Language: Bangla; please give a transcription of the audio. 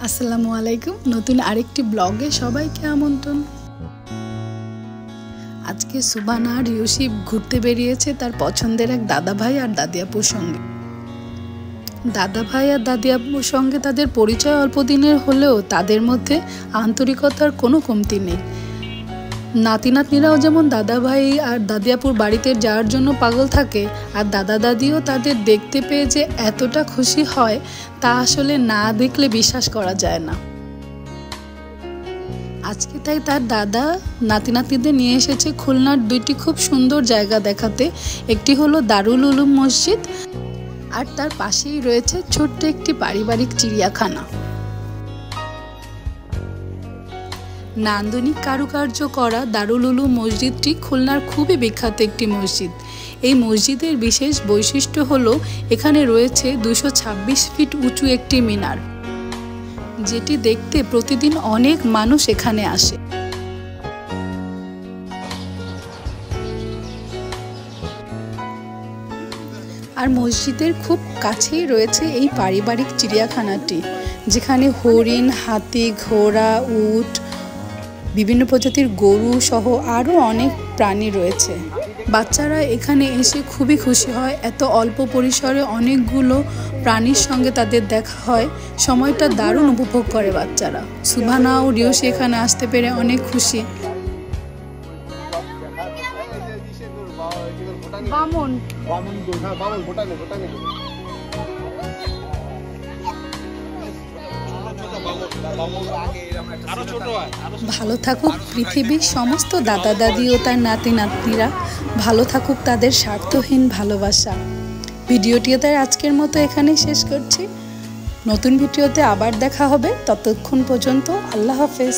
আসসালামু আলাইকুম। নতুন আরেকটি ব্লগে সবাইকে আমন্ত্রণ। আজকে সুবানা আর ইউসিফ ঘুরতে বেরিয়েছে তার পছন্দের এক দাদা ভাই আর দাদি আপুর সঙ্গে। দাদা ভাই আর দাদি আপুর সঙ্গে তাদের পরিচয় অল্প দিনের হলেও তাদের মধ্যে আন্তরিকতার কোনো কমতি নেই। নাতি নাতনিরাও যেমন দাদা ভাই আর দাদি আপুর বাড়িতে যাওয়ার জন্য পাগল থাকে, আর দাদা দাদিও তাদের দেখতে পেয়ে যে এতটা খুশি হয় তা আসলে না দেখলে বিশ্বাস করা যায় না। আজকে তাই তার দাদা নাতি নাতনিদের নিয়ে এসেছে খুলনার দুইটি খুব সুন্দর জায়গা দেখাতে। একটি হলো দারুল উলুম মসজিদ, আর তার পাশেই রয়েছে ছোট্ট একটি পারিবারিক চিড়িয়াখানা। নান্দনিক কারুকার্য করা দারুল উলুম মসজিদটি খুলনার খুবই বিখ্যাত একটি মসজিদ। এই মসজিদের বিশেষ বৈশিষ্ট্য হলো এখানে রয়েছে 226 ফিট উঁচু একটি মিনার, যেটি দেখতে প্রতিদিন অনেক মানুষ এখানে আসে। আর মসজিদের খুব কাছেই রয়েছে এই পারিবারিক চিড়িয়াখানাটি, যেখানে হরিণ, হাতি, ঘোড়া, উট, বিভিন্ন প্রজাতির গরু সহ আরও অনেক প্রাণী রয়েছে। বাচ্চারা এখানে এসে খুবই খুশি হয়। এত অল্প পরিসরে অনেকগুলো প্রাণীর সঙ্গে তাদের দেখা হয়, সময়টা দারুণ উপভোগ করে বাচ্চারা। সুবানা ও রিয়সি এখানে আসতে পেরে অনেক খুশি। ভালো থাকুক পৃথিবীর সমস্ত দাদা দাদি ও তার নাতি নাতনিরা, ভালো থাকুক তাদের স্বার্থহীন ভালোবাসা। ভিডিওটি তাই আজকের মতো এখানেই শেষ করছি। নতুন ভিডিওতে আবার দেখা হবে, ততক্ষণ পর্যন্ত আল্লাহ হাফেজ।